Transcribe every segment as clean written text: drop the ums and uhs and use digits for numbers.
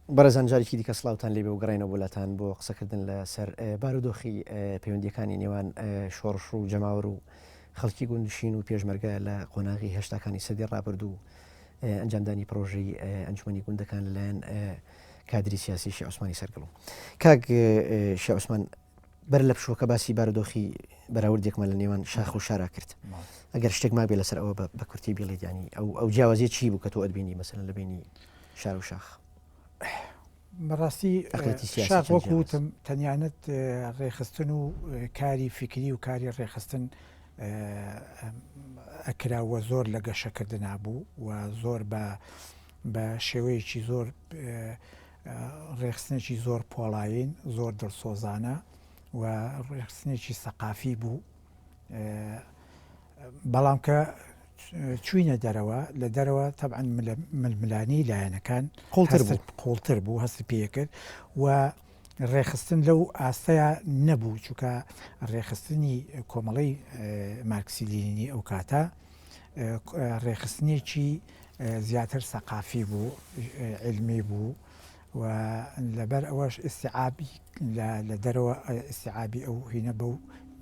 بەرەزان جارێکی دیکە سڵاوتان لێبێ و گەڕێنەوە وڵاتان بۆ قسەکردن لەسەر بارودۆخی پەیوەندیەکانی نێوان شۆڕش و جەماوەر و خەڵکی گوندشین و پێشمەرگە لە قۆناغی هێشتاکانی سەدی ڕابرد و ئەنجامدانی پرۆژەی ئەنجومەنی گوندەکان لەلایەن کادری سیاسی شێخ عوسمانی سەرگەڵوو. کاک شێخ عوسمان بەر لە پشووەکە باسی بارودۆخی بەراوردێکمان لە نێوان شاخ و شارا کرد. ئەگەر شتێک ما بێ لەسەر ئەوە بە کورتی بڵێت ینی ئەو جیاوازیە چی بوو کە تۆ ئەدبینی مەسەلەن لە بینی شار و شاخ؟ بەڕاستی شاخ وەکوتم تەنیانەت ڕێخستن و کاری فکری و کاری ڕێخستن ئەکراوە زۆر لە گەشەکردنا بوو و زۆر بە شێوەیەکی زۆر ڕێخستنێکی زۆر پۆڵاوین زۆر دڵسۆزانە و ڕێخستنێکی سەقافی بوو بەڵام کە چوینە دەرەوە لە دەرەوە تەبعەن ململانی لایەنەکان قوڵتر بوو هەستی پێکرد و ڕێخستن لەو ئاستەیە نەبوو چونکە ڕێخستنی کۆمەڵەی مارکسی لینینی ئەو کاتە ڕێخستنێکی زیاتر سەقافی بوو علمی بوو و لەبەر ئەوەش ئیستیعابی لە دەرەوە ئیستیعابی ئەو هینە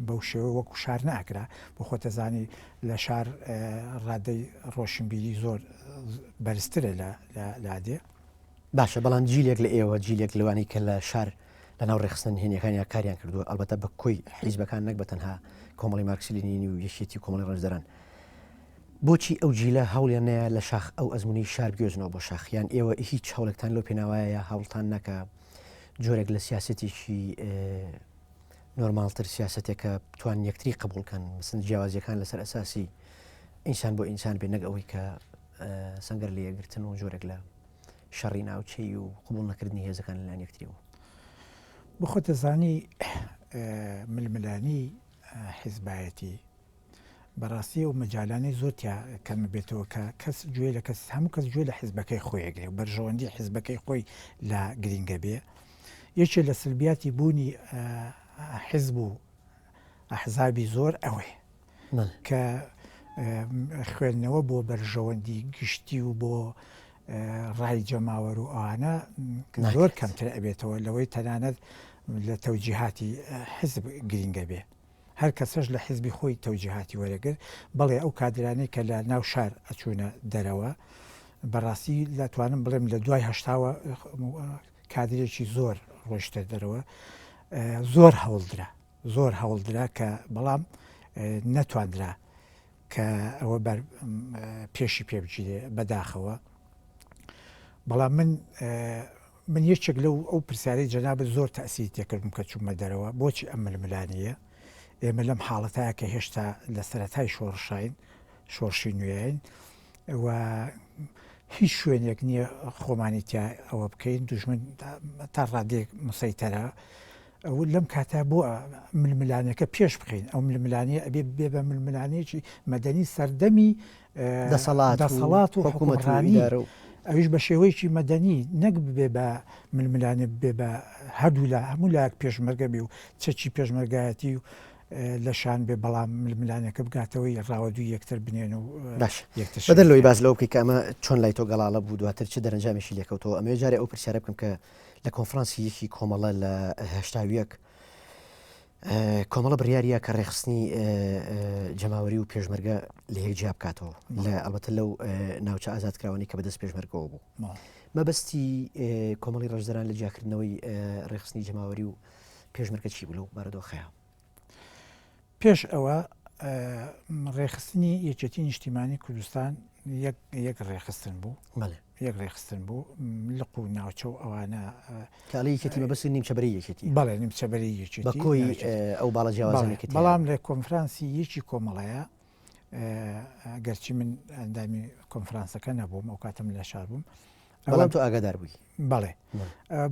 بەو شێوە وەکو شار ناکرا بۆ خۆتەزانی لە شار ڕادەی ڕۆشنبیری زۆر بەرزترە لادێ باشە بەڵام جیلێک لە ئێوە جیلێک لەوانی کە لە شار لە ناو ڕێخستن هێنیەکانیا کاریان کردووە ئەلبەتە بە کۆی حیزبەکان نەک بە تەنها کۆمەڵی مارکسیلینی و یەکێتی و کۆمەڵی ڕێژدەران بۆچی ئەو جیلە هەوڵیان نەیە لە شاخ ئەو ئەزمموی شار بگوێزنەوە بۆ شاخیان ئێوە هیچ هەوڵێکتان لەو پێناوایە هەوڵتان نەکە جۆرێک لە سیاسەتێکی نۆرمالتر سیاسەتێکە بتوان یەکتری قبولکەن مثل جیاوازیەکان لەسەر ئەساسی ئینسان بۆ ئینسان بێ نەک ئەوەی کە سەنگەر لە یەکگرتن و جۆرێک لە شەڕی ناوچەی و قبول نەکردنی هێزەکان لەلایەن یەکتریەوە بۆ خۆتەزانی ململانی حیزبایەتی بەڕاستی و مەجالانەی زۆرتیا کەم بێتەوە کە کەس گوێ لە کەس هەموو کەس گوێ لە حیزبەکەی خۆیەگرێ و بەرژەوەندی حیزبەکەی خۆی لە گرینگە بێ یەکێ لە سلبیاتی بوونی حیزب و ئەحزابی زۆر ئەوەیە کە خوێندنەوە بۆ بەرژەوەندی گشتی و بۆ ڕای جەماوەر و ئەوانە زۆر کەمتر ئەبێتەوە لەوەی تەنانەت لە تەوجیهاتی حیزب گرینگە بێ هەر کەسەش لە حیزبی خۆی تەوجیهاتی وەرەگر بەڵێ ئەو کادرانەی کە لە ناو شار ئەچوونە دەرەوە بەڕاستی دەتوانم بڵێم لە دوای هەشتاوە کادرێکی زۆر ڕۆشتە دەرەوە زۆر هەوڵدرا کە بەڵام نەتواندرا کە ئەوە پێشی پێبجێ بەداخەوە بەڵام من یەکێک لەو ئەو پرسیارەی جەنابەت زۆر تەئسیری تێکردم کە چوومە دەرەوە بۆچی ئەم ململانیە ئێمە لەم حاڵەتایە کە هێشتا لە سەرەتای شۆڕشی نوێین و هیچ شوێنێک نییە خۆمانی تیا ئەوە بکەین دوژمن تا ڕادێک مسەیتەرە لەم کاتا بۆ ململانەکە پێش بخین ئەو ململانیە ئەبێ بێ بە ململانەیەکی مەدەنی سەردەمی دەسەڵات و حکومەتڕانی ئەویش بە شێوەیەکی مەدەنی نەک بێ بە ململانە بێ بە هەردوو لە هەموو لایەک پێشمەرگە بێ و چەکی پێشمەرگایەتی و لەشان بێ بەڵام ململانەکە بگاتەوەی ڕاوەدوو یەکتر بنێن و بەدەر لەوەی باز لەوە بکەی کە ئەمە چۆن لای تۆ گەڵاڵە بوو دواتر چ دەرەنجامیشی لێکەوتەوە ئەمە جارێ ئەو پرسیارە بکەم کە لە کۆنفرانسی یەکی کۆمەڵە لە هێشتاویەک کۆمەڵە بڕیاریە کە ڕێخستنی جەماوەری و پێشمەرگە لە یەکجیا بکاتەوە لە ئەلبەتە لەو ناوچە ئازادکراوانی کە بەدەست پێشمەرگەوە بوو مەبەستی کۆمەڵی ڕێژدەران لە جیاکردنەوەی ڕێخستنی جەماوەری و پێشمەرگە چی بوو لەو بارودۆخەیە پێش ئەوە ڕێخستنی یەکێتی نیشتیمانی کوردستان یەک ڕێخستن بوو یەک ڕێخستن بوو لق و ناوچە و ئەوانە کاڵی یەکێتی مەبەست نیمچەبەری یەکێتی بەڵێ نیمچەبەری یەکێتی بە کۆی ئەو باڵە جیاوازانێتی بەڵام لە کۆنفرانسی یەکی کۆمەڵەیە گەرچی من ئەندامی کۆنفرانسەکە نەبووم ئەو کاتم لە شار بووم بەڵام تۆ ئاگادار بووی بەڵێ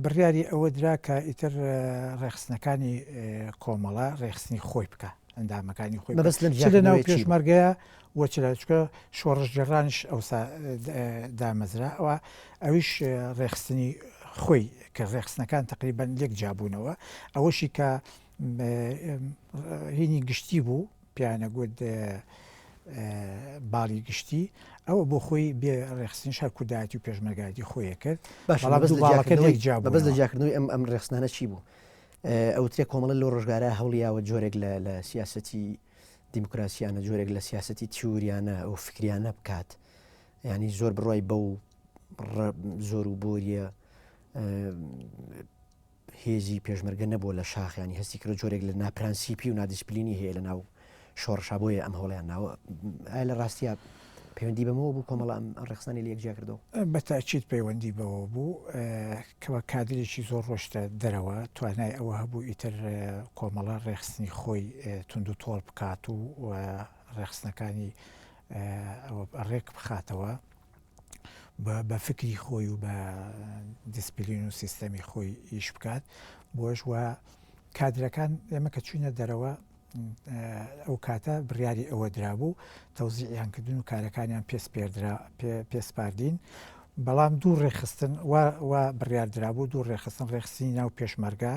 بڕیاری ئەوە درا کە ئیتر ڕێخستنەکانی کۆمەڵە ڕێخستنی خۆی بکە ئەندامەکانی خۆی لە ناو پێشمەرگەیە وەچکە شۆڕش جێڕانش ئەوسا دامەزرا ئەوە ئەویش ڕێخستنی خۆی کە ڕێخستنەکان تقریبان لێک جابوونەوە ئەوەشی کە هینی گشتی بوو پیانە گوت باڵی گشتی ئەوە بۆ خۆی بێ ڕێخستنی شار کودایەتی و پێشمەرگایەتی خۆیە کرد باش بەبەست لە جاکردنەوەی ئەم ڕێخستانە چی بوو ئەوترێ کۆمەڵە لە ڕۆژگارە هەوڵیاوە جۆرێک لە سیاسەتی دیموکراسیانە جۆرێک لە سیاسەتی تیوریانە ئەو فکریانە بکات ینی زۆر بڕای بەو زۆر و بۆریە هێزی پێشمەرگە نەبووە لە شاخیانی هەستی کرد جۆرێک لە ناپرانسیپی و نادیسپلینی هەیە لە ناو شۆڕشا بۆیە ئەم هەوڵیان ناوە ئایا لە ڕاستیە پەیوەندی بەمەوە بوو کۆمەڵ ئەم ڕێخستانی لە یەکجیا کردەوە بەتاچیت پەیوەندی بەوە بوو کەوە کادرێکی زۆر ڕۆشتە دەرەوە توانای ئەوە هەبوو ئیتر کۆمەڵە ڕێخستنی خۆی تونند و تۆڵ بکات و ڕێخستنەکانی ڕێک بخاتەوە بە فکری خۆی و بە دیسپلین و سیستەمی خۆی ئیش بکات بۆش وە کادرەکان ئێمە کە چوینە دەرەوە ئەو کاتە بڕیاری ئەوە درابوو تەوزیعیان کردن و کارەکانیان پێسپاردین بەڵام دوو ڕێخستن وا بڕیار درابوو دوو ڕێخستن ڕێخستنی ناو پێشمەرگە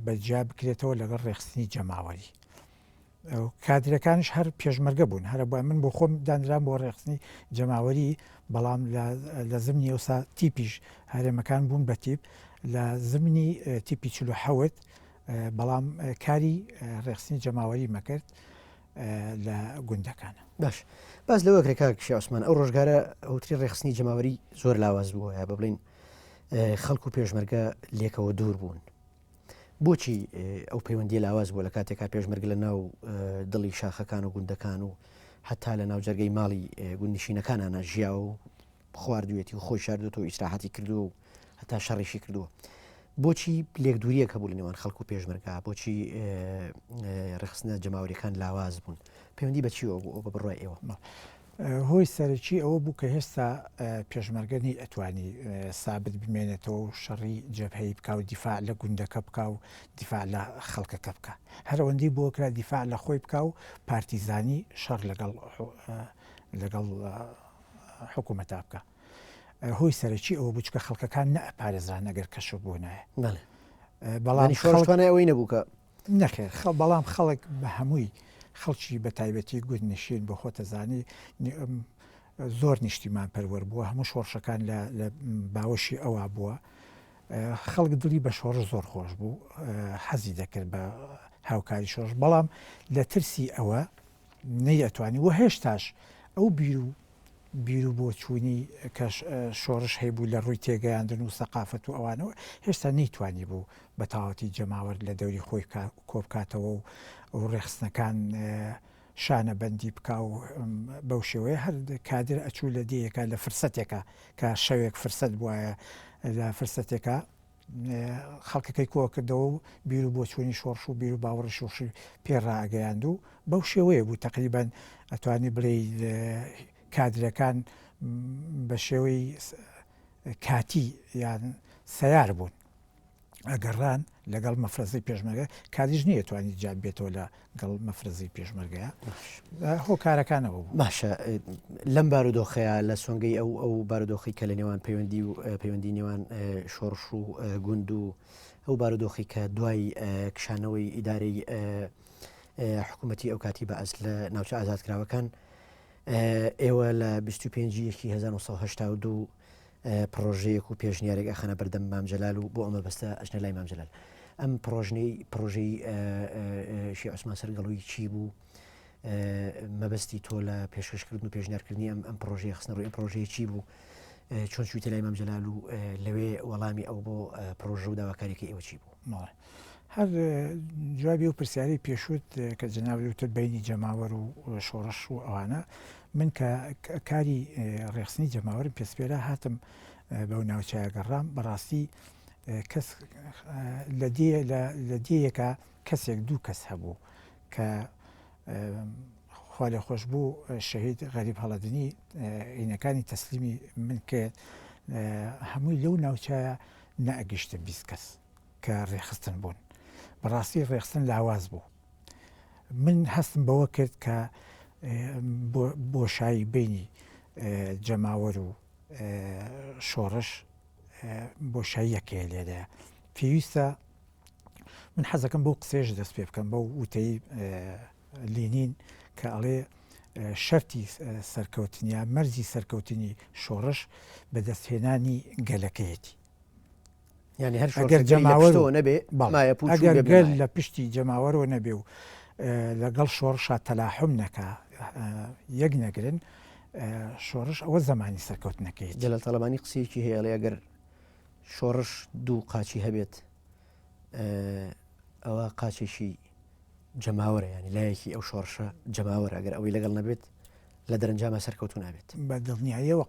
بەجیا بکرێتەوە لەگەڵ ڕێخستنی جەماوەری کادرەکانش هەر پێشمەرگە بوون هەرە بۆ من بۆ خۆم دانران بۆ ڕێخستنی جەماوەری بەڵام لە زمنی ئەوسا تیپیش هەرێمەکان بوون بە تیپ لە زمنی تیپی 47 بەڵام کاری ڕێخستنی جەماوەری مەکرد لە گوندەکانە باش باز لەوە کرێکا کشی عوسمان ئەو ڕۆژگارە ئەوتری ڕێخستنی جەماوەری زۆر لاواز بووە یا بڵین خەڵک و پێشمەرگە لێکەوە دوور بوون بۆچی ئەو پەیوەندی لاواز بووە لە کاتێکا پێشمەرگ لە ناو دڵی شاخەکان و گوندەکان و حتا لە ناو جەرگەی ماڵی گوندنشینەکانانە ژیا و خواردوێتی و خۆی شاردوێتەوە ئیسراحەتی کردو و هەتا شەڕیشی کردووە بۆچی لێک دووریە کە بوو لە نێوان خەڵک و پێشمەرگا بۆچی ڕێخستنە جەماوەریەکان لاواز بوون پەیوەندی بەچیەوە بوو بە بڕای ئێوە هۆی سەرەکی ئەوە بوو کە هێستا پێشمەرگەنی ئەتوانی سابت بمێنێتەوە و شەڕی جەبهەی بکە و دیفاع لە گوندەکە بکە و دیفاع لە خەڵکەکە بکە هەرەوەندی بۆ کرا دیفاع لە خۆی بکە و پارتیزانی شەڕ لەگەڵ حکوومەتا بکە هۆی سەرەکی ئەوە بچکە خەڵکەکان نەپارێزران ئەگەر کەشە بۆ نایە بەڵام شۆڕشتوانە ئەوەی نەبوو کە نەخێر بەڵام خەڵک بە هەمووی خەڵکی بە تایبەتی گوت نشین بۆ خۆتەزانی زۆر نیشتیمان پەروەەر بووە هەموو شۆڕشەکان لە باوەشی ئەوە بووە خەڵک دڵی بە شۆڕ زۆر خۆش بوو حەزی دەکرد بە هاوکاری شۆڕش بەڵام لە ترسی ئەوە نەیەتوانی و هێشتاش ئەو بیر و بۆ چوونی کە شۆڕش هەیبوو لە ڕووی تێگەیاندن و سەقافەت و ئەوانەوە هێشتا نەیتوانی بوو بە تاواتی جەماوەر لە دەوری خۆی کۆبکاتەوە و ئەو ڕێخستنەکان شانە بەندی بکە و بەو شێوەیە هەر کادر ئەچوو لە دیەکە لە فرسەتێکە کە شەوێک فرسەت بواە لە فرسەتێکە خەڵکەکەی کۆ کردەوە و بیر و بۆ چوونی شۆڕش و بیر و باوەڕی شۆڕشی پێڕاگەیاند و بەو شێوەیە بوو تقریبان ئەتوانی بڵێ کادرەکان بە شێوەی کاتی یان سەیار بوون ئەگەڕان لەگەڵ مەفرەزی پێشمەرگە کاریش نییە توانی جاب بێتەوە لە گەڵ مەفرەزی پێشمەرگەیە هۆکارەکانەوە بوو باشە لەم بارودۆخەیە لە سۆنگەی ئەو بارودۆخی کە لە نێوان پەیوەندی نێوان شۆڕش و گوند و ئەو بارودۆخی کە دوای کشانەوەی ئیدارەی حکوومەتی ئەو کاتی بە ئەس لە ناوچە ئازادکراوەکان ئێوە لە 25/1982 پرۆژەیەک و پێشنیارێک ئەخەنە بەردەم مامجەلال و بۆ ئەمە بەستە ئەژنە لای مامجەلال ئەم پرۆژەی شی عوسمان سەرگەڵووی چی بوو مەبەستی تۆ لە پێشکەشکردن و پێشنیارکردنی ئەم پرۆژەیە خستنە ڕووی ئەم پرۆژەیە چی بوو چۆن چوویتە لای مامجەلال و لەوێ وەڵامی ئەو بۆ پرۆژە و داواکاریەکەی ئێوە چی بوو هەر جوابی و پرسیاری پێشوت کە جەنابی وتر بینی جەماوەر و شۆڕش و ئەوانە من کە کاری ڕێخستنی جەماوەرم پێسپێرا هاتم بەو ناوچایە گەڕام بەڕاستی کەس لە دیەکە کەسێک دوو کەس هەبوو کە خوا لێ خۆش بوو شەهید غەریب هەڵەدنی عینەکانی تەسلیمی من کرد هەمووی لەو ناوچایە نەئەگەیشتە 20 کەس کە ڕێخستن بوون بەڕاستی ڕێخستن لاواز بوو من هەستم بەوە کرد کە بۆشایی بینی جەماوەر و شۆڕش بۆشاییەکەیە لێدایە پێویستە من حەزەکەم بۆ قسێژ دەست پێ بکەم بەو وتەی لینین کە ئەڵێ شەرتی سەرکەوتنیە مەرزی سەرکەوتنی شۆڕش بەدەستهێنانی گەلەکەیەتی ینی هەر ئەگەر جەماوەرەوە نەبێ ئەگەر گەل لە پشتی جەماوەرەوە نەبێ و لەگەڵ شۆڕشا تەلاحم نەکا یەک نەگرن شۆڕش ئەوە زمانی سەرکەوتنەکەیت جەلال تەڵەبانی قسەیەکی هەیە لە ئەگەر شۆڕش دوو قاچی هەبێت ئەوە قاچێکی جەماوەرە ینی لایەکی ئەو شۆڕشە جەماوەرە ئەگەر ئەوەی لەگەڵ نەبێت لە دەرەنجامە سەرکەوتو نابێت بە دڵنیاییەوە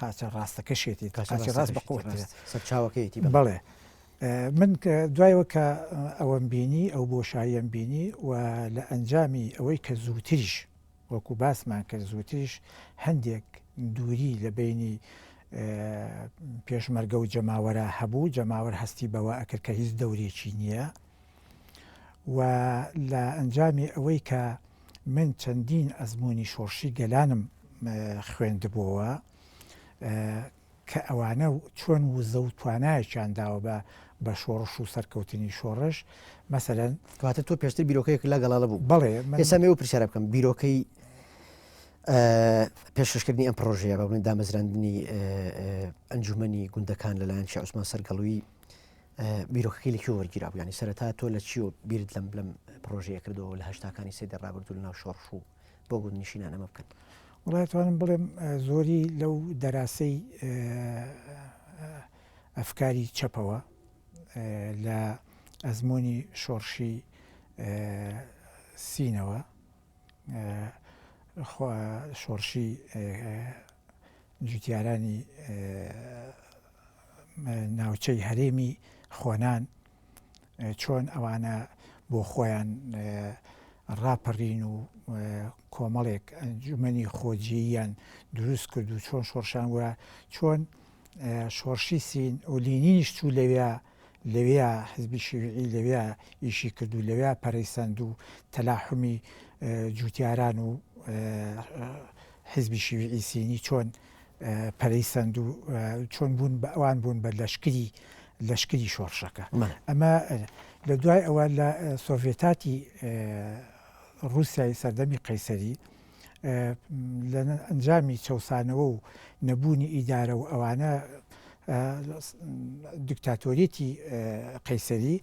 قاچە ڕاستەکە شێتی قاچی ڕاست بەقوت سەرچاوەکەیەتی بڵێ من دوایەوە کە ئەوەم بینی ئەو بۆشاییەم بینی و لە ئەنجامی ئەوەی کە زووتریش وەکو باسمان کرد زووتریش هەندێک دووری لە بینی پێشمەرگە و جەماوەرە هەبوو جەماوەر هەستی بەوە ئەکرد کە هیچ دەورێکی نییە و لە ئەنجامی ئەوەی کە من چەندین ئەزمموی شۆڕشی گەلانم خوێندبووەوە کە ئەوانە چۆن وزە و توانایەکیان داوە بە شۆڕش و سەرکەوتنی شۆڕش مەسەرەن کاتە تۆ پێشتر بیرۆکەیەک لە گەڵاڵە بوو بەڵێ ئێستا مێ و پرسیارە بکەم بیرۆکەی پێشکردنی ئەم پرۆژەیە بە بڵێن دامەزراندنی ئەنجومەنی گوندەکان لەلایەن شێخ عوسمان سەرگەڵووی بیرۆکەکەی لەکوێ وەرگیرا بوو ینی سەرەتا تۆ لە چیۆ بیرت لەم پرۆژەیە کردەوە لە هەشتاکانی سێ دەڕابردوو لە ناو شۆڕش و بۆ گوت نیشینان ئەمە بکەن وڵاتوانم بڵێم زۆری لەو دەراسەی ئەفکاری چەپەوە لە ئەزمموی شۆڕشی سینەوە شۆڕشی جوتیارانی ناوچەی هەرێمی خۆنان چۆن ئەوانە بۆ خۆیان ڕاپەڕین و کۆمەڵێک ئەنجومەنی خۆجییان دروست کرد و چۆن شۆڕشان وە چۆن شۆڕشی سین و لینیش چوو لەوێ حزبی شیوعی لەوێ ئیشی کرد و لەوێ پەرەیسەند و تەلاحمی جوتیاران و حزبی شیوعی سینی چۆن پەرەیسەند و چۆن بوون بە ئەوان بوون بە لەشکری شۆڕشەکە ئەمە لە دوای ئەوە لە سۆڤێتاتی رووسای سەردەمی قەیسەری لە ئەنجامی چەسانەوە و نەبوونی ئیدارە و ئەوانە دیکتاتۆریەتی قەیسەری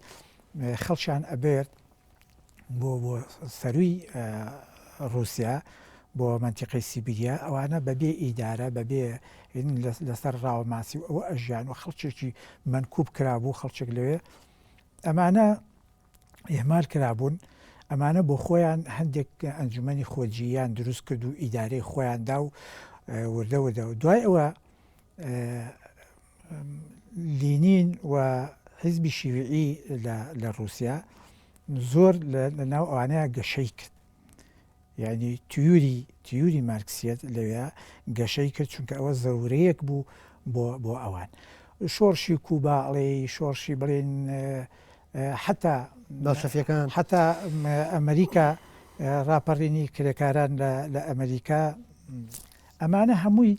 خەڵکیان ئەبێت بۆ سەروی رووسیا بۆ منتیقەی سیبیریا ئەوانە بەبێ ئیدارە بەبێ لەسەر ڕاوەماسی و ئەوە ئەژیان و خەڵکێکی منکوب کرابوو خەڵچێک لەوێ ئەمانە ئێمال کرابوون ئەمانە بۆ خۆیان هەندێک ئەنجومەنی خۆجییان دروست کرد و ئیدارەی خۆیاندا و وردەوەدا و دوای ئەوە لینین و حزبی شیوعی لە رووسیا زۆر لە ناو ئەوانەیە گەشەی کرد یعنی تیوری مارکسیەت لەوێ گەشەی کرد چونکە ئەوە زەورەیەک بوو بۆ ئەوان شۆڕشی کوباڵێ شۆڕشی بڵێن حتا ئەمریکا ڕاپەڕینی کرێکاران لە ئەمریکا ئەمانە هەمووی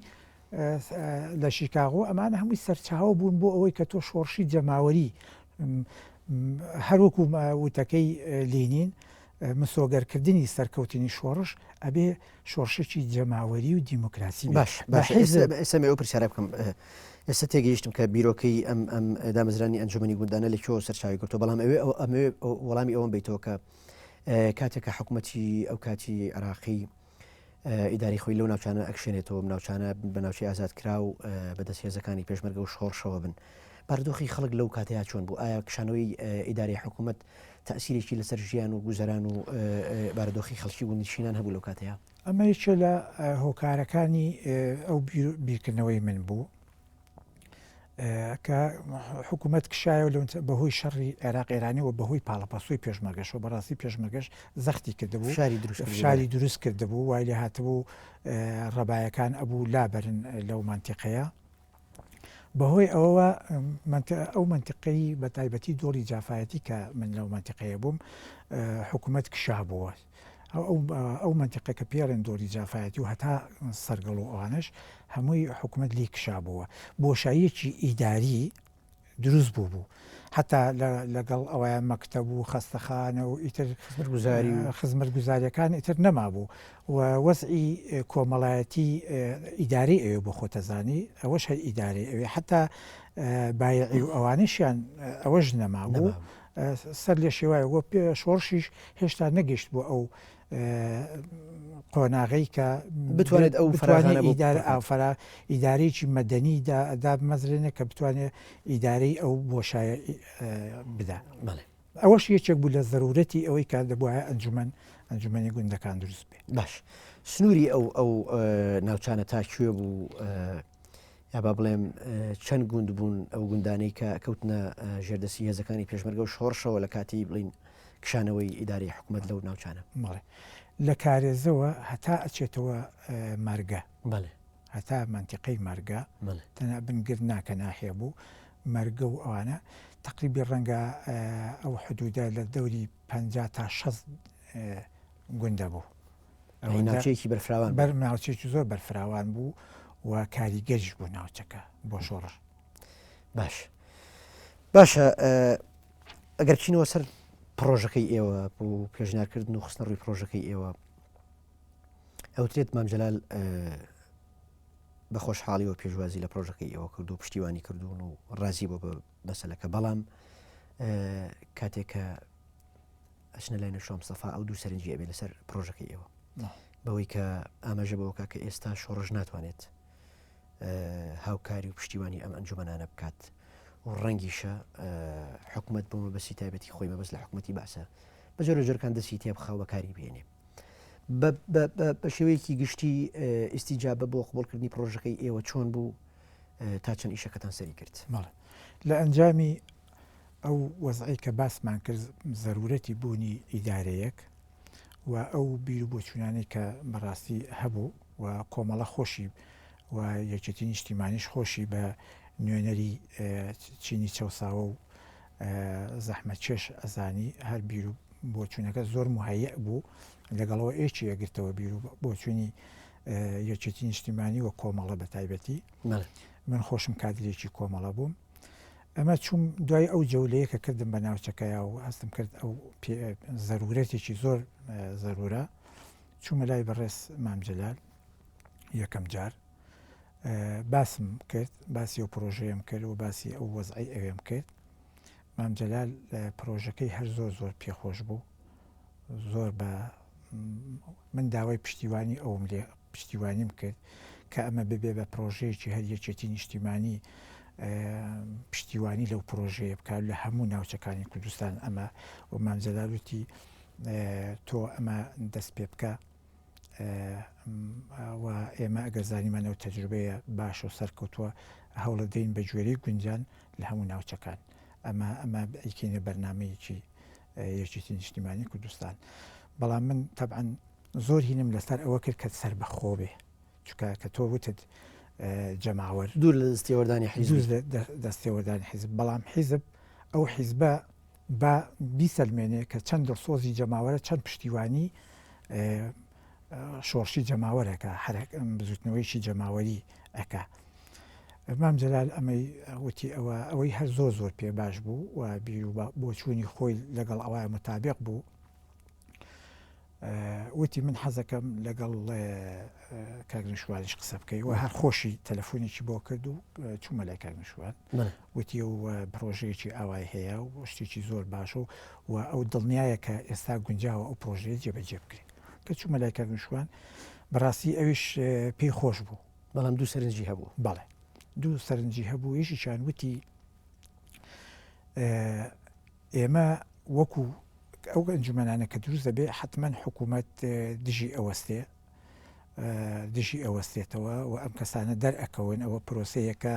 لە شیکاغۆ ئەمانە هەمووی سەرچاوە بوون بۆ ئەوەی کە تۆ شۆڕشی جەماوەری هەروەکو وتەکەی لینین مسۆگەرکردنی سەرکەوتنی شۆڕش ئەبێ شۆڕشێکی جەماوەری و دیموکراسی باش ئێستا ئەو پرسیارە بکەم ئێستا تێگەیشتم کە بیرۆکەی ئەم دامەزرانی ئەنجومەنی گوندانە لەکوێوە سەرچاوی کردو بەڵام ئەمێ وەڵامی ئەوم بیتەوە کە کاتێکە حکوومەتی ئەو کاتی عراقی ئیداری خۆی لەو ناوچانە ئەکشێنێتەوە ناوچانە بە ناوچەی ئازادکرا و بەدەست هێزەکانی پێشمەرگە و شۆڕشەوە بن بەردۆخی خەڵک لەو کاتەیە چۆن بوو ئایا کشانەوەی ئیداری حکوومەت تەسیرێکی لەسەر ژیان و گوزەران و بارودۆخی خەڵکی و نیشینان هەبوو لەو کاتەیە ئەمە یەکێ لە هۆکارەکانی ئەو بیرکردنەوەی من بوو کە حکوومەت کشایە و بەهۆی شەڕی عێراق ئێرانی و بەهۆی پاڵەپەسوی پێشمەرگەش و بەڕاستی پێشمەرگەش زەختی کردبوو شاری دروست کردبوو وای لێ هاتبوو ڕەبایەکان ئەبوو لابەرن لەو مانتیقەیە بەهۆی ئەوە ئەو منتیقەی بە تایبەتی دۆڵی جافایەتی کە من لەو منتیقەیە بووم حکوومەت کشابووە ئەو منتیقە کە پێڵێن دۆڵی جافایەتی و هەتا سەرگەڵ و ئەوانش هەمووی حکوومەت لی کشابووە بۆشاییەکی ئیداری دروست بوو حتا لەگەڵ ئەوەیان مەکتەب و خەستەخانە و ئیتر خزمەت گوزاریەکان ئیتر نەمابوو و وەزعی کۆمەڵایەتی ئیداری ئەوێ بۆ خۆتەزانی ئەوەش هەر ئیداری ئەوێ حتا بایعی و ئەوانیشیان ئەوەش نەمابوو سەر لێ شێوایە وە شۆڕشیش هێشتا نەگەشت بۆ ئەو قۆناغی کە بتوانێت ئەو ئافرا ئیدارێکی مەدەنیدا مەزرێنە کە بتوانێت ئیدارەی ئەو بۆشایە بدا ئەوەش یەکێک بوو لە ضرورەتی ئەوەی کار دەبواە ئەنجومەنی گوندەکان دروست بێ باش سنووری ئەو ناوچانە تاکوێ بوو یا با بڵێم چەند گوند بوون ئەو گوندانەی کە کەوتنە ژێردەسی هێزەکانی پێشمەرگە و شۆڕشەوە لە کاتی بڵین کشانەوەی ئیداری حکوومەت لەو ناوچانە ماڵێ لە کارێزەوە هەتا ئەچێتەوە مەرگە هەتا منتیقەی مەرگە تەنها بنگر ناکە ناحێ بوو مەرگە و ئەوانە تقریبی ڕەنگە ئەو حدودە لە دەوری 50 تا 60 گوندە بوو ناوچەیەکی بەرفراوان ناوچێکی زۆر بەرفراوان بوو و کاریگەریش بوو ناوچەکە بۆ شۆڕش باشە ئەگەر چینەوە سەر پرۆژەکەی ئێوە بۆ پێشنیارکردن و خستنە ڕووی پرۆژەکەی ئێوە ئەوترێت مامجلال بە خۆشحاڵیەوە پێشوازی لە پرۆژەکەی ئێوە کرد و پشتیوانی کردوون و ڕازی بۆ بە مەسەلەکە بەڵام کاتێک کە ئەچنە لای نەشۆ مستەفا ئەو دوو سەرنجی ئەبێ لەسەر پرۆژەکەی ئێوە بەوەی کە ئاماژە بەوە کە ئێستا شۆڕژ ناتوانێت هاوکاری و پشتیوانی ئەم ئەنجومەنانە بکات و ڕەنگیشە حکوومەت بۆمە بەسی تایبەتی خۆی مەبەست لە حکوومەتی باسە بە جۆرە جۆرەکان دەستی تێ بخاو بەکاری بێنێ بە شێوەیەکی گشتی ئیسیجابە بۆ قبولکردنی پرۆژەکەی ئێوە چۆن بوو تا چەند ئیشەکەتان سەری کرد لە ئەنجامی ئەو وەزعی کە باسمان کرد ضرورەتی بوونی ئیدارەیەک و ئەو بیر و بۆچوونانی کە بەڕاستی هەبوو و کۆمەڵە خۆشی و یەکێتی نیشتیمانیش خۆشی بە نوێنەری چینی چەساوە و زەحمە چێش ئەزانی هەر بیر و بۆچوونەکە زۆر مهەیە بوو لەگەڵەوە ئێکی ئەگرتەوە بیر و بۆچوونی یەکێتی نیشتیمانی و کۆمەڵە بە تایبەتی من خۆشم کادرێکی کۆمەڵە بووم ئەمە چوم دوای ئەو جەولەیە کە کردم بە ناوچەکەیە و هەستم کرد ئەو ضرورەتێکی زۆر ضرورە چوومە لای بەڕێز مامجلال یەکەم جار باسم کرد باسی ئەو پرۆژەیەم کرد و باسی ئەو وەزعی ئەوێم کرد مامجلال پرۆژەکەی هەر زۆر پێخۆش بوو زۆر بە من داوای پشتیوانی ئەوم لێ پشتیوانیم کرد کە ئەمە ببێ بە پرۆژەیەکی هەر یەکێتی نیشتیمانی پشتیوانی لەو پرۆژەیە بکات لە هەموو ناوچەکانی کوردستان ئەمە و مامجلالوتی تۆ ئەمە دەست پێ بکە و ئێمە ئەگەر زانیمانەوە تەجروبەیە باش و سەرکەوتووە هەوڵە دەین بە گوێرەی گونجان لە هەموو ناوچەکان ئەمە ئەیکینە بەرنامەیەکی یەکێتی نیشتیمانی کوردستان بەڵام من تەبعەن زۆر هینم لەسەر ئەوە کرد کە سەر بەخۆ بێ چونکە کە تۆ وتت جەماوەر دوور لە دەستێوەردانی حیزب دەستێوەردانی حیزب بەڵام حیزب ئەو حیزبە بە بیسەلمێنێ کە چەند دڵسۆزی جەماوەرە چەند پشتیوانی شۆڕشی جەماوەرەکە بزوتنەوەیشی جەماوەری ئەکا مامجلال ئەمەی وتی ئەوەی هەر زۆر پێ باش بوو و بیر و بۆچوونی خۆی لەگەڵ ئەوە متابق بوو وتی من حەزەکەم لەگەڵ کاگنشوانیش قسە بکەی و هەر خۆشی تەلەفۆنێکی بۆ کرد و چوومە لای کاگنشوان وتی و پرۆژەیەکی ئاوای هەیە و شتێکی زۆر باشە و ئەو دڵنیایە کە ئێستا گونجاوە ئەو پرۆژەیە جێبەجێ بکرێت کە چوومە لای کاگنشوان بەڕاستی ئەویش پێی خۆش بوو بەڵام دوو سەرنجی هەبوو بەڵێ دوو سەرنجی هەبوو یەکیشیان وتی ئێمە وەکو ئەو ئەنجومەنانە کە دروست دەبێ حتمما حکوومەت دژی ئەوەستێتەوە و ئەم کەسانە دەرئەکەون ئەوە پرۆسەیەکە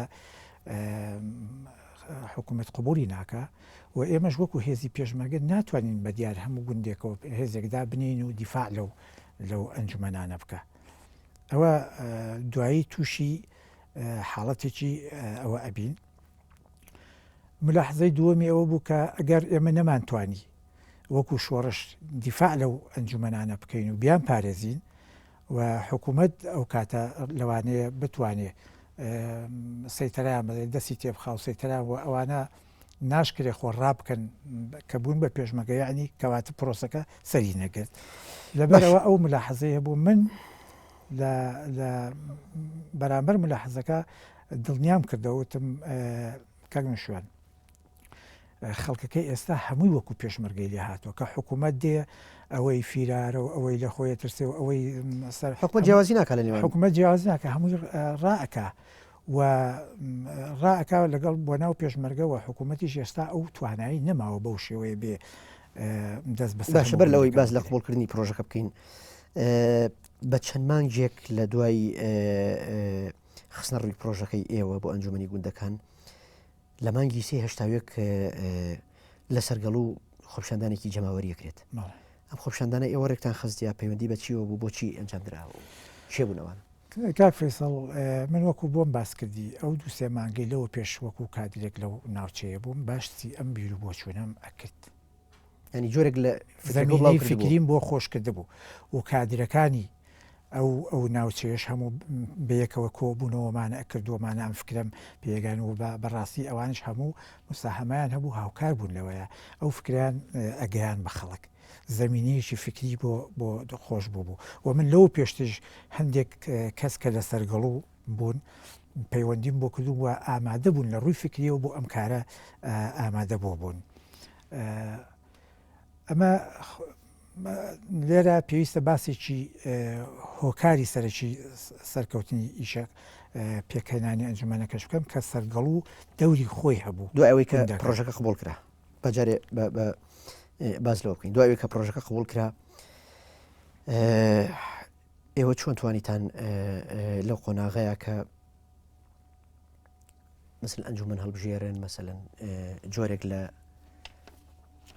حکوومەت قبولی ناکە و ئێمەش وەکو هێزی پێشمەرگە ناتوانین بە دیار هەموو گوندێکەوە هێزێکدا بنین و دیفاع لەو ئەنجومەنانە بکە ئەوە دوایی تووشی حاڵەتێکی ئەوە ئەبین ملاحزەی دووەمی ئەوە بوو کە ئەگەر ئێمە نەمانتوانی وەکو شۆڕش دیفاع لەو ئەنجومەنانە بکەین و بیان پارێزین و حکوومەت ئەو کاتە لەوانەیە بتوانێ سەیتەرایان بڵێ دەستی تێبخا و سەیتەرا و ئەوانە ناشکرێ خۆ ڕابکەن کە بوون بە پێشمەگە یعنی کەواتە پرۆسەکە سەری نەگرت لەبەرەوە ئەو ملاحەزەیە بوو من لە بەرامبەر ملاحەزەکە دڵنیام کردەوتم کەگمە شوێن خەڵکەکەی ئێستا هەمووی وەکو پێشمەرگەی لێ هاتووە کە حکوومەت دێ ئەوەی فیرارە و ئەوەی لە خۆی ترسێ و ئەوەی حکومەت جیاوازی ناکە لە نێوان حکومەت جیاوازی ناکە هەمووی ڕائەکە و ڕائەکە لەگەڵ بۆ ناو پێشمەرگە و حکوومەتیش ئێستا ئەو توانایی نەماوە بەو شێوەیە بێ دەست باشە بەر لەوەی باز لە قبولکردنی پرۆژەکە بکەین بە چەند مانگێک لە دوای خستنە ڕووی پرۆژەکەی ئێوە بۆ ئەنجومەنی گوندەکان لە مانگی سێ هەشتاوێک لە سەرگەڵ و خۆپشاندانێکی جەماوەریەکرێت ئەم خۆپشاندانە ئێوە ڕێکتان خستیا پەیوەندی بە چیەوە بوو بۆچی ئەنجامدراوە چێ بوونەوەن کاک فەیسەڵ من وەکو بۆم باس کردی ئەو دوو سێ مانگەی لەوە پێش وەکو کادرێک لەو ناوچەیە بووم باشی ئەم بیر و بۆ چوونەم ئەکرد ینی جۆرێک لە زەمینەی فکریم بۆ خۆشکرده بوو و کادرەکانی ئەو ناوچێش هەموو بەیەکەوە کۆبوونەوەمانە ئەکردووەمانە ئەم فکرم پێگەن و بەڕاستی ئەوانش هەموو مساهەمایان هەبوو هاوکار بوون لەوەیە ئەو فکریان ئەگەیان بە خەڵک زەمینەیەکی فکری بۆ خۆش بوو و من لەو پێشتش هەندێک کەس کە لە سەرگەڵوو بوون پەیوەندیم بۆ کردو وە ئامادە بوون لە ڕووی فکریەوە بۆ ئەم کارە ئامادە بۆ بوون ئەمە لێرە پێویستە باسێکی هۆکاری سەرەکی سەرکەوتنی ئیشە پێکەنانی ئەنجومەنەکەش بکەم کە سەرگەڵ و دەوری خۆی هەبوو دوای ئەوەی کە پرۆژەکە قبول کرا بەجارێ باز لەوە بکەین دوای ئەوەی کە پرۆژەکە قبول کرا ئێوە چۆن توانیتان لەو قۆناغەیە کە مثل ئەنجومەن هەڵبژێرن مەسەلەن جۆرێک لە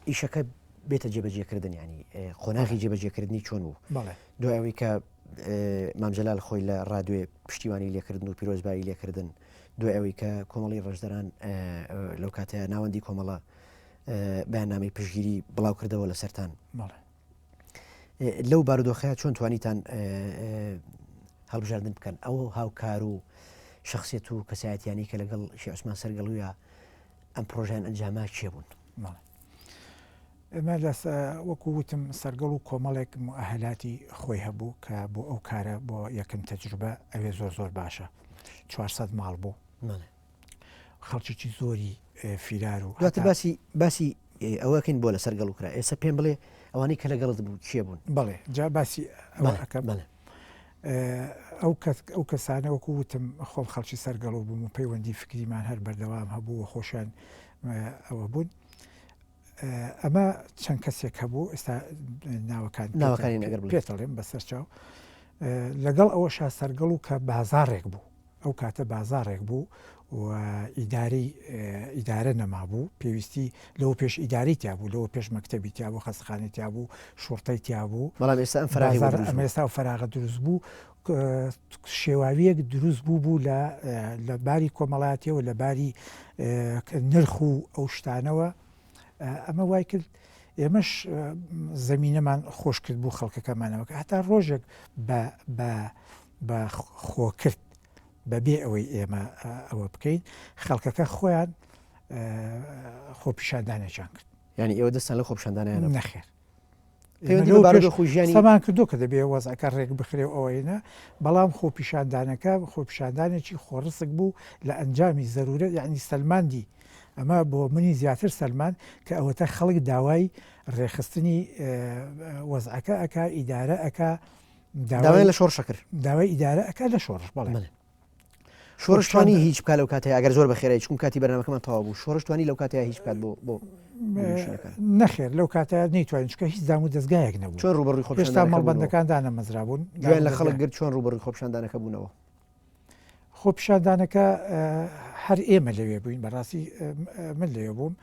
ئیشەکە بێتە جێبەجێکردن ینی قۆناغی جێبەجێکردنی چۆن بوو دوای ئەوەی کە مامجلال خۆی لە ڕادوێ پشتیوانی لێکردن و پیرۆزبایی لێکردن دوای ئەوەی کە کۆمەڵی ڕێژدەران لەو کاتەیە ناوەندی کۆمەڵە بەیاننامەی پشتگیری بڵاو کردەوە لە سەران لەو بارودۆخەیە چۆن توانیتان هەڵبژاردن بکەن ئەو هاوکار و شخصیت و کەسایەتیانی کە لەگەڵ شێخ عوسمان سەرگەڵوویە ئەم پرۆژیان ئەنجاما چێ بوون ئێمە وەکو وتم سەرگەڵ و کۆمەڵێک ئەهلاتی خۆی هەبوو کە بۆ ئەو کارە بۆ یەکەم تەجروبە ئەوێ زۆر باشە 400 ماڵ بوو خەڵکیی زۆری فیرار و دواتە باسی ئەوەکەین بۆ لە سەرگەڵ وکرا ئێستا پێم بڵێ ئەوانەی کە لەگەڵت بوو چیە بوون بڵێ جا باسی ئەوەکەم ئەو کەسانە وەکو وتم خۆم خەڵکی سەرگەڵ و بووم و پەیوەندی فکریمان هەر بەردەوام هەبوو و خۆشیان ئەوە بوون ئەمە چەند کەسێک هەبوو ئێستا ناوەکانی نەگەر پێتەڵێم بەسەر چاو لەگەڵ ئەوەشا سەرگەڵ و کە بازارێک بوو ئەو کاتە بازارێک بوو و ئیدارە نەمابوو پێویستی لەوە پێش ئیداری تیا بوو لەوە پێش مەکتەبی تیا بوو خەستخانەی تیا بوو شوڕتەی تیا بوو بەڵام ئێستا ئەم ئێستا و فەراغە دروست بوو شێواویەک دروست بوو لە باری کۆمەڵاتیەوە لە باری نرخ و ئەو شتانەوە ئەمە وای کرد ئێمەش زەمینەمان خۆش کرد بوو خەڵکەکەمانەوە هەتا ڕۆژێک بە خۆکرد بەبێ ئەوەی ئێمە ئەوە بکەین خەڵکەکە خۆیان خۆپیشاندانێکیان کرد ینی ئێوە دەستان لە خۆپیشاندانیان نەخێر خوژیانی سەمان کردو کە دەبێ وەزەکە ڕێک بخرێ ئەوەینە بەڵام خۆپیشاندانەکە خۆپیشاندانێکی خۆڕسک بوو لە ئەنجامی زەرورەت یعنی سەلماندی ئەمە بۆ منی زیاتر سەلمان کە ئەوەتە خەڵک داوای ڕێخستنی وەزعەکە ئەکا ئیدارە ئەکا داوای لە شۆڕشە کرد داوای ئیدارە ئەکا لە شۆڕش بەڵێ شۆڕشتوانی هیچ بکات لەو کاتەیە ئەگەر زۆر بەخێرایی چون کاتی بەرنامەکەمان تەواو بوو شۆڕشتوانی لەو کاتەیە هیچ بکات بۆ نەخێر لەو کاتە نەیتوانین چکە هیچ دام و دەستگایەک نەبوو چۆن ڕوبەڕووی خۆشتا مەڵبەندەکان دانەمەزرا بوون دوای لە خەڵک گرت چۆن ڕوبەڕووی خۆپیشاندانەکە بوونەوە خۆپیشاندانەکە هەر ئێمە لەوێ بووین بەڕاستی من لەوێ بووم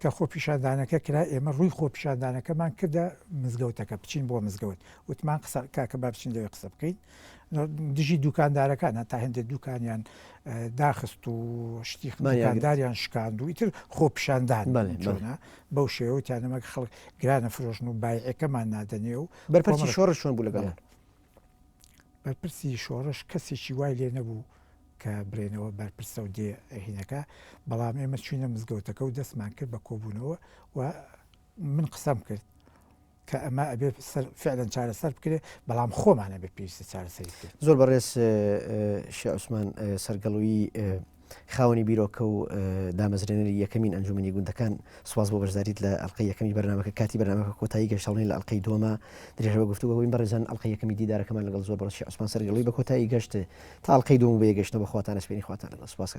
کە خۆپیشاندانەکە کرا ئێمە ڕووی خۆپیشاندانەکەمان کردە مزگەوتەکە بچین بۆ مزگەوت وتمان قسە کاکە با بچین لەوێ قسە بکەین دژی دوکاندارەکان تا هەندێک دوکانیان داخست و شتی دوکانداریان شکاند و ئیتر خۆپیشاندان بەو شێوەتیانەمە خەڵک گرانە فرۆشن و بایعەکەمان نادەنێ و بەرپەرچی شۆڕش چۆن بوو لەگەڵ بەرپرسی شۆڕش کەسێکی وای لێ نەبوو کە برێنەوە بەرپرسە و دێ هینەکە بەڵام ئێمە چوینە مزگەوتەکە و دەستمان کرد بە کۆبوونەوە و من قسەم کرد کە ئەمە ئەبێ فعلەن چارەسەر بکرێت بەڵام خۆمانە بێ پێویستە چارەسەری کرد. زۆر بەڕێز شێخ عوسمان سەرگەڵووی خاوەنی بیرۆکە و دامەزرێنەری یەکەمین ئەنجومەنی گوندەکان سواز بۆ بەرزداریت لە ئەڵقەی یەکەمی بەرنامەکە کاتی بەرنامەکە کۆتایی گەشتڵنی لە ئەڵقەی دووەمە درێژەوە گفتوگەوەین بەڕێزان ئەڵقەی یەکەمی دیدارەکەمان لەگەڵ زۆر بەڕێز شێخ عوسمان سەرگەڵووی بە کۆتایی گەشت تا ئەڵقەی دووەم بە یەگەشتنەوە بە خواتان ئەسپێنی خواتان لەگەڵ سوپاس.